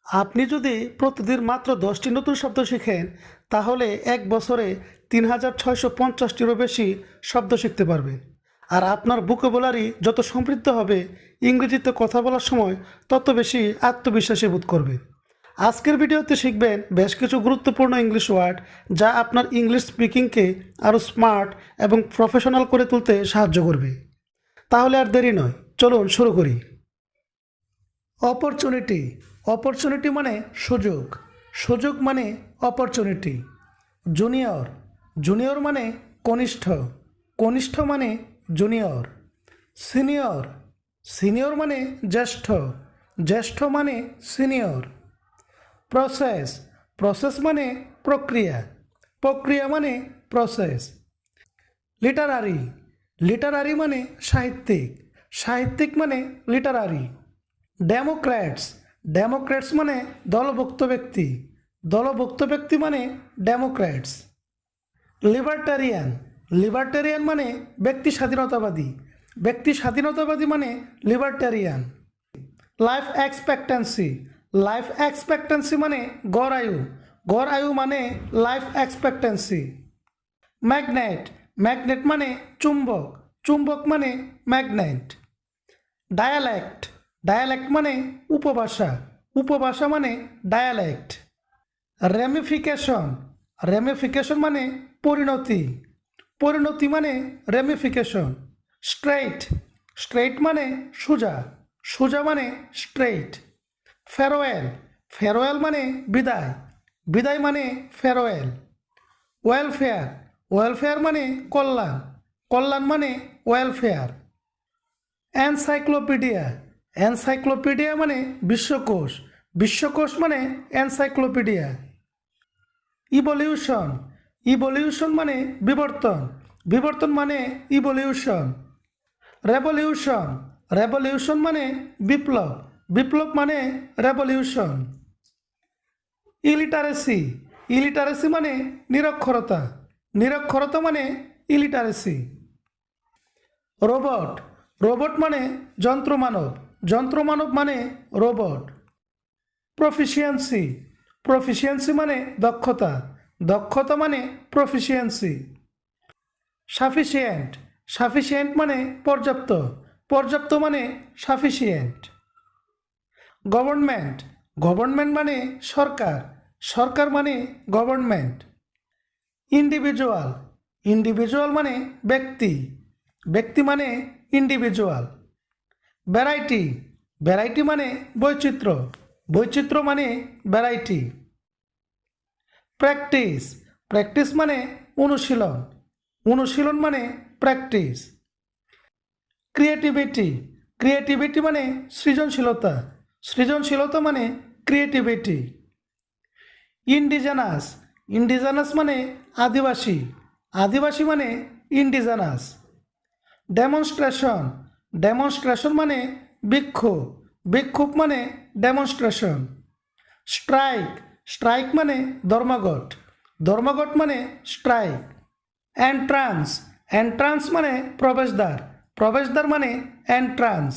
আপনি যদি প্রতিদিন মাত্র 10টি নতুন শব্দ শিখেন তাহলে এক বছরে 3650টিরও বেশি শব্দ শিখতে পারবেন। আর আপনার ভোকাবুলারি যত সমৃদ্ধ হবে, ইংরেজিতে কথা বলার সময় তত বেশি আত্মবিশ্বাসী বোধ করবেন। আজকের ভিডিওতে শিখবেন বেশ কিছু গুরুত্বপূর্ণ ইংলিশ ওয়ার্ড যা আপনার ইংলিশ স্পিকিংকে আরও স্মার্ট এবং প্রফেশনাল করে তুলতে সাহায্য করবে। তাহলে আর দেরি নয়, চলুন শুরু করি। অপরচুনিটি। অপরচুনিটি মানে সুযোগ, সুযোগ মানে অপরচুনিটি। জুনিয়র। জুনিয়র মানে কনিষ্ঠ, কনিষ্ঠ মানে জুনিয়র। সিনিয়র। সিনিয়র মানে জ্যেষ্ঠ, জ্যেষ্ঠ মানে সিনিয়র। প্রসেস। প্রসেস মানে প্রক্রিয়া, প্রক্রিয়া মানে প্রসেস। লিটারারি। লিটারারি মানে সাহিত্যিক, সাহিত্যিক মানে লিটারারি। ডেমোক্র্যাটস। ডেমোক্র্যাটস মানে দলভুক্ত ব্যক্তি, দলভুক্ত ব্যক্তি মানে ডেমোক্র্যাটস। লিবার্টারিয়ান। লিবার্টারিয়ান মানে ব্যক্তি স্বাধীনতাবাদী, ব্যক্তি স্বাধীনতাবাদী মানে libertarian. Life expectancy. Life expectancy মানে গড় আয়ু, গড় আয়ু মানে লাইফ এক্সপেক্টেন্সি। ম্যাগনেট। ম্যাগনেট মানে চুম্বক, চুম্বক মানে ম্যাগনেট। ডায়ালেক্ট। ডায়ালেক্ট মানে উপভাষা, উপভাষা মানে ডায়ালেক্ট। রেমিফিকেশন। রেমিফিকেশন মানে পরিণতি, পরিণতি মানে রেমিফিকেশন। স্ট্রেইট। স্ট্রেইট মানে সোজা, সোজা মানে স্ট্রেইট। ফেরোয়েল। ফেরোয়েল মানে বিদায়, বিদায় মানে ফেরোয়েল। ওয়েলফেয়ার। ওয়েলফেয়ার মানে কল্যাণ, কল্যাণ মানে ওয়েলফেয়ার। এনসাইক্লোপিডিয়া। এনসাইক্লোপিডিয়া মানে বিশ্বকোষ, বিশ্বকোষ মানে এনসাইক্লোপিডিয়া। ইভলিউশন। ইভলিউশন মানে বিবর্তন, বিবর্তন মানে ইভলিউশন। রেভলিউশন। রেভলিউশন মানে বিপ্লব, বিপ্লব মানে রেভলিউশন। ইলিটারেসি। ইলিটারেসি মানে নিরক্ষরতা, নিরক্ষরতা মানে ইলিটারেসি। রোবট। রোবট মানে যন্ত্রমানব, যন্ত্রমানব মানে রোবট। প্রফিসিয়েন্সি। প্রফিসিয়েন্সি মানে দক্ষতা, দক্ষতা মানে প্রফিসিয়েন্সি। সাফিসিয়েন্ট। সাফিসিয়েন্ট মানে পর্যাপ্ত, পর্যাপ্ত মানে সাফিসিয়েন্ট। গভর্নমেন্ট। গভর্নমেন্ট মানে সরকার, সরকার মানে গভর্নমেন্ট। ইন্ডিভিজুয়াল। ইন্ডিভিজুয়াল মানে ব্যক্তি, ব্যক্তি মানে ইন্ডিভিজুয়াল। ভ্যারাইটি। ভ্যারাইটি মানে বৈচিত্র্য, বৈচিত্র্য মানে ভ্যারাইটি। প্র্যাকটিস। প্র্যাকটিস মানে অনুশীলন, অনুশীলন মানে প্র্যাকটিস। ক্রিয়েটিভিটি। ক্রিয়েটিভিটি মানে সৃজনশীলতা, সৃজনশীলতা মানে ক্রিয়েটিভিটি। ইন্ডিজেনাস। ইন্ডিজেনাস মানে আদিবাসী, আদিবাসী মানে ইন্ডিজেনাস। ডেমনস্ট্রেশন। ডেমনস্ট্রেশন মানে বিক্ষোভ, বিক্ষোভ মানে ডেমনস্ট্রেশন। স্ট্রাইক। স্ট্রাইক মানে ধর্মঘট, ধর্মঘট মানে স্ট্রাইক। এন্ট্রান্স। এন্ট্রান্স মানে প্রবেশদ্বার, প্রবেশদ্বার মানে এন্ট্রান্স।